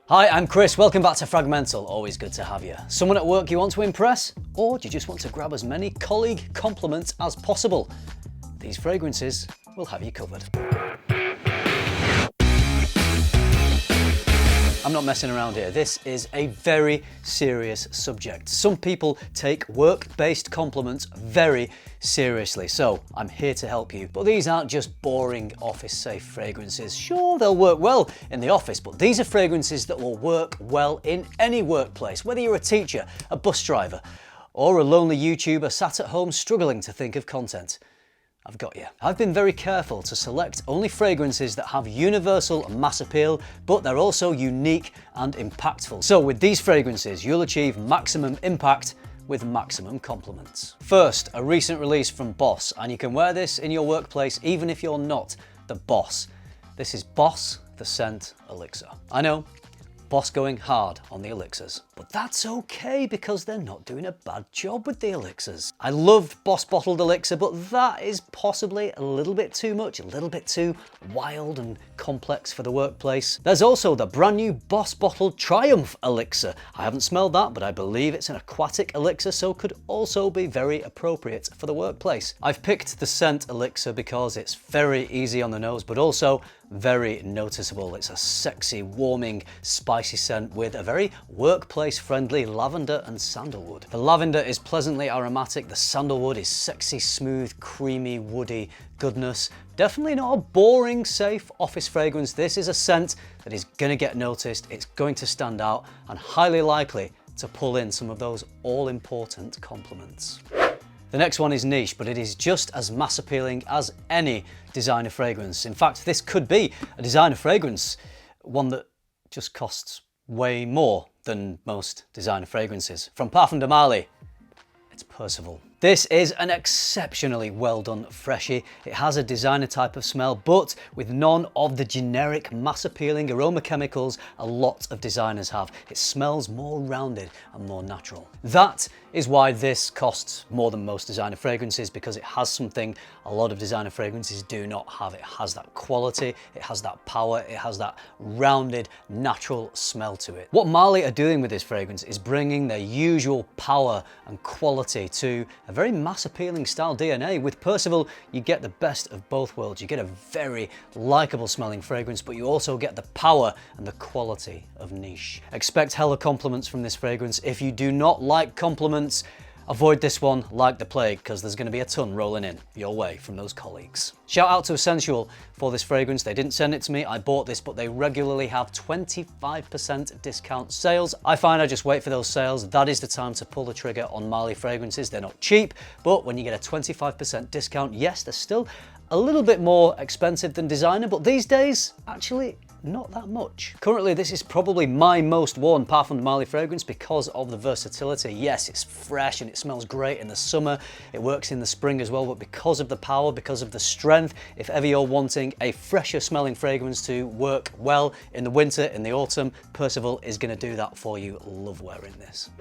Hi, I'm Chris. Welcome back to FRAG-MENTAL. Always good to have you. Someone at work you want to impress? Or do you just want to grab as many colleague compliments as possible? These fragrances will have you covered. I'm not messing around here. This is a very serious subject. Some people take work-based compliments very seriously, so I'm here to help you. But these aren't just boring office-safe fragrances. Sure, they'll work well in the office, but these are fragrances that will work well in any workplace, whether you're a teacher, a bus driver, or a lonely YouTuber sat at home struggling to think of content. I've got you. I've been very careful to select only fragrances that have universal mass appeal, but they're also unique and impactful. So with these fragrances, you'll achieve maximum impact with maximum compliments. First, a recent release from Boss, and you can wear this in your workplace even if you're not the boss. This is Boss the Scent Elixir. I know, Boss going hard on the elixirs, but that's okay because they're not doing a bad job with the elixirs. I loved Boss bottled elixir, but that is possibly a little bit too much, a little bit too wild and complex for the workplace. There's also the brand new Boss bottled Triumph elixir. I haven't smelled that, but I believe it's an aquatic elixir, so could also be very appropriate for the workplace. I've picked the Scent Elixir because it's very easy on the nose, but also very noticeable. It's a sexy, warming, spicy scent with a very workplace-friendly lavender and sandalwood. The lavender is pleasantly aromatic, the sandalwood is sexy, smooth, creamy, woody goodness. Definitely not a boring, safe office fragrance. This is a scent that is going to get noticed, it's going to stand out, and highly likely to pull in some of those all-important compliments. The next one is niche, but it is just as mass appealing as any designer fragrance. In fact, this could be a designer fragrance, one that just costs way more than most designer fragrances. From Parfum de Marly, it's Percival. This is an exceptionally well done freshie. It has a designer type of smell, but with none of the generic mass appealing aroma chemicals a lot of designers have. It smells more rounded and more natural. That is why this costs more than most designer fragrances, because it has something a lot of designer fragrances do not have. It has that quality, it has that power, it has that rounded, natural smell to it. What Marly are doing with this fragrance is bringing their usual power and quality to a very mass appealing style DNA. With Percival, you get the best of both worlds. You get a very likable smelling fragrance, but you also get the power and the quality of niche. Expect hella compliments from this fragrance. If you do not like compliments, avoid this one like the plague, because there's going to be a ton rolling in your way from those colleagues. Shout out to Essential for this fragrance. They didn't send it to me, I bought this, but they regularly have 25% discount sales. I find I just wait for those sales. That is the time to pull the trigger on Marly fragrances. They're not cheap, but when you get a 25% discount, yes, they're still a little bit more expensive than designer, but these days, actually, not that much. Currently, this is probably my most worn Parfum de Marly fragrance because of the versatility. Yes, it's fresh and it smells great in the summer. It works in the spring as well, but because of the power, because of the strength, if ever you're wanting a fresher smelling fragrance to work well in the winter, in the autumn, Percival is going to do that for you. Love wearing this.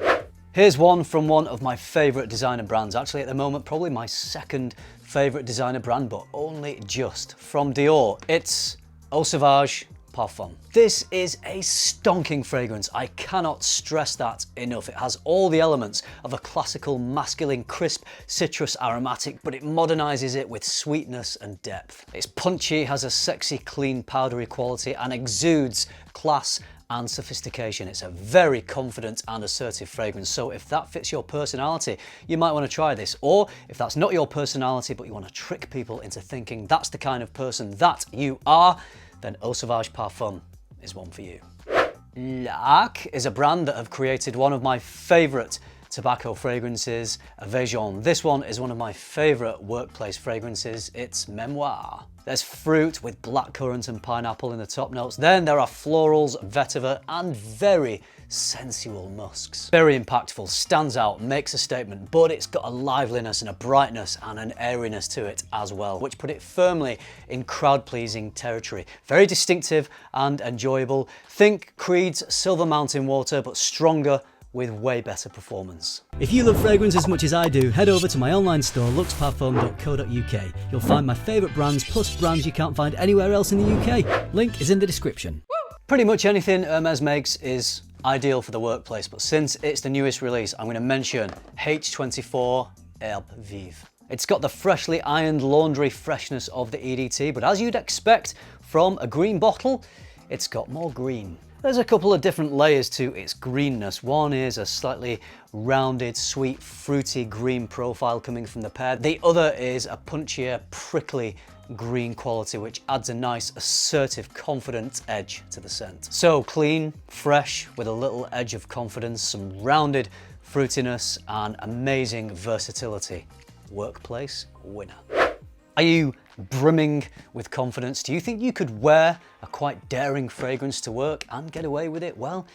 Here's one from one of my favorite designer brands. Actually, at the moment, probably my second favorite designer brand, but only just. From Dior, it's Sauvage Parfum. This is a stonking fragrance. I cannot stress that enough. It has all the elements of a classical masculine crisp citrus aromatic, but it modernizes it with sweetness and depth. It's punchy, has a sexy clean powdery quality, and exudes class and sophistication. It's a very confident and assertive fragrance, so if that fits your personality, you might want to try this. Or if that's not your personality, but you want to trick people into thinking that's the kind of person that you are, then Sauvage Parfum is one for you. Lac is a brand that have created one of my favorite tobacco fragrances, Vives. This one is one of my favorite workplace fragrances. It's Memoire. There's fruit with blackcurrant and pineapple in the top notes. Then there are florals, vetiver, and very sensual musks. Very impactful, stands out, makes a statement, but it's got a liveliness and a brightness and an airiness to it as well, which put it firmly in crowd-pleasing territory. Very distinctive and enjoyable. Think Creed's Silver Mountain Water, but stronger with way better performance. If you love fragrance as much as I do, head over to my online store, luxparfum.co.uk. You'll find my favourite brands, plus brands you can't find anywhere else in the UK. Link is in the description. Pretty much anything Hermes makes is ideal for the workplace, but since it's the newest release, I'm going to mention H24 Herbe Vive. It's got the freshly ironed laundry freshness of the EDT, but as you'd expect from a green bottle, it's got more green. There's a couple of different layers to its greenness. One is a slightly rounded, sweet, fruity green profile coming from the pear. The other is a punchier, prickly green quality, which adds a nice, assertive, confident edge to the scent. So clean, fresh, with a little edge of confidence, some rounded fruitiness, and amazing versatility. Workplace winner. Are you brimming with confidence? Do you think you could wear a quite daring fragrance to work and get away with it? Well,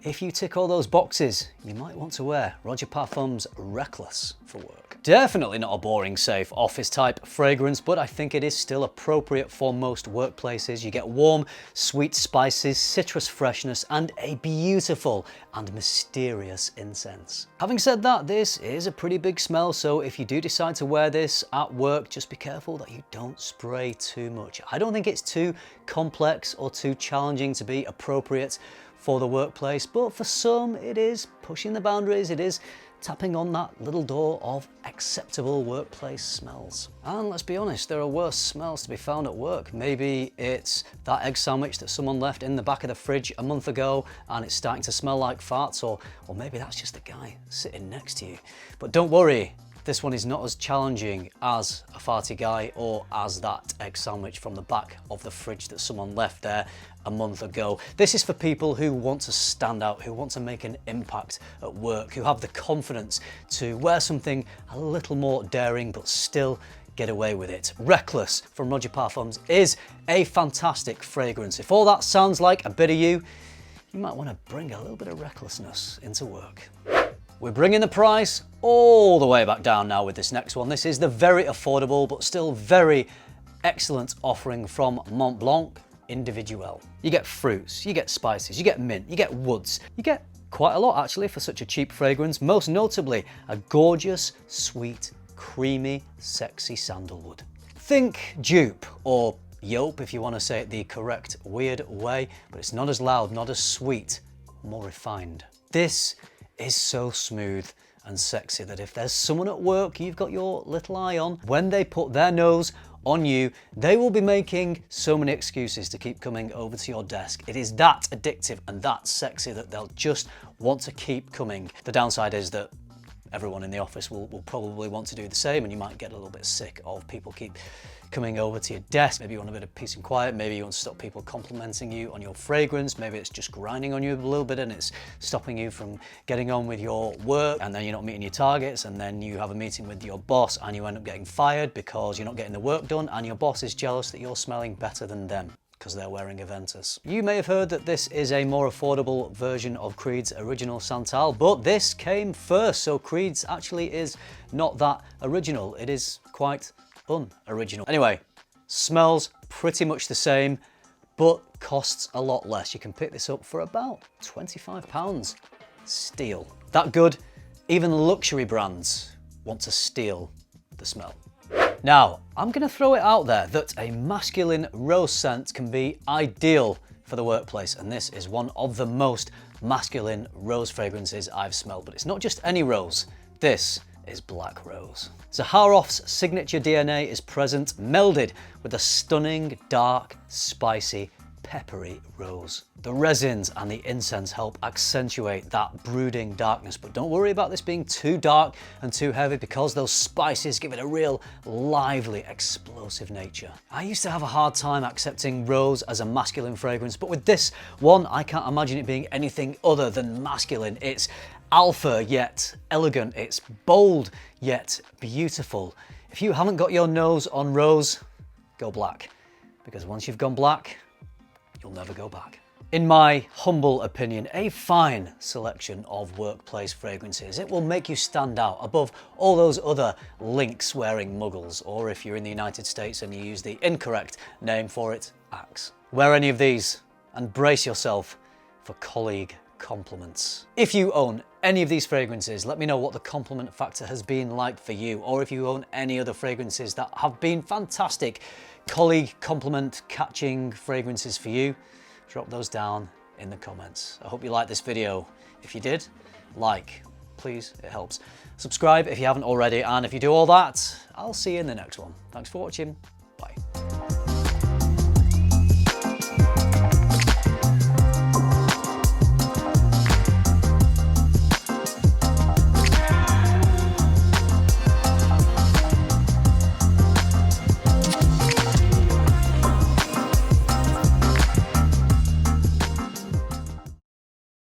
if you tick all those boxes, you might want to wear Roja Parfums Reckless for work. Definitely not a boring, safe, office type fragrance, but I think it is still appropriate for most workplaces. You get warm, sweet spices, citrus freshness, and a beautiful and mysterious incense. Having said that, this is a pretty big smell, so if you do decide to wear this at work, just be careful that you don't spray too much. I don't think it's too complex or too challenging to be appropriate for the workplace, but for some it is pushing the boundaries, it is tapping on that little door of acceptable workplace smells. And let's be honest, there are worse smells to be found at work. Maybe it's that egg sandwich that someone left in the back of the fridge a month ago and it's starting to smell like farts, or maybe that's just the guy sitting next to you. But don't worry, this one is not as challenging as a farty guy or as that egg sandwich from the back of the fridge that someone left there a month ago. This is for people who want to stand out, who want to make an impact at work, who have the confidence to wear something a little more daring but still get away with it. Reckless from Roja Parfums is a fantastic fragrance. If all that sounds like a bit of you, you might want to bring a little bit of recklessness into work. We're bringing the price all the way back down now with this next one. This is the very affordable but still very excellent offering from Mont Blanc, Individuel. You get fruits, you get spices, you get mint, you get woods. You get quite a lot actually for such a cheap fragrance, most notably a gorgeous, sweet, creamy, sexy sandalwood. Think dupe or yope if you want to say it the correct weird way, but it's not as loud, not as sweet, more refined. This is so smooth and sexy that if there's someone at work you've got your little eye on, when they put their nose on you, they will be making so many excuses to keep coming over to your desk. It is that addictive and that sexy that they'll just want to keep coming. The downside is that everyone in the office will probably want to do the same, and you might get a little bit sick of people keep coming over to your desk. Maybe you want a bit of peace and quiet, maybe you want to stop people complimenting you on your fragrance, maybe it's just grinding on you a little bit and it's stopping you from getting on with your work, and then you're not meeting your targets, and then you have a meeting with your boss and you end up getting fired because you're not getting the work done, and your boss is jealous that you're smelling better than them because they're wearing AVENTUS. You may have heard that this is a more affordable version of Creed's original Santal, but this came first, so Creed's actually is not that original. It is quite unoriginal. Anyway, smells pretty much the same, but costs a lot less. You can pick this up for about £25. Steal. That good, even luxury brands want to steal the smell. Now, I'm going to throw it out there that a masculine rose scent can be ideal for the workplace, and this is one of the most masculine rose fragrances I've smelled, but it's not just any rose. This is black rose. Zaharoff's signature DNA is present, melded with a stunning, dark, spicy, peppery rose. The resins and the incense help accentuate that brooding darkness, but don't worry about this being too dark and too heavy because those spices give it a real lively, explosive nature. I used to have a hard time accepting rose as a masculine fragrance, but with this one, I can't imagine it being anything other than masculine. It's alpha yet elegant, it's bold yet beautiful. If you haven't got your nose on rose, go black, because once you've gone black, you'll never go back. In my humble opinion, a fine selection of workplace fragrances. It will make you stand out above all those other lynx-wearing muggles, or if you're in the United States and you use the incorrect name for it, Axe. Wear any of these and brace yourself for colleague compliments. If you own any of these fragrances, let me know what the compliment factor has been like for you, or if you own any other fragrances that have been fantastic colleague compliment catching fragrances for you. drop those down in the comments. I hope you liked this video. If you did, like, please, it helps. Subscribe if you haven't already, and if you do all that, I'll see you in the next one. Thanks for watching.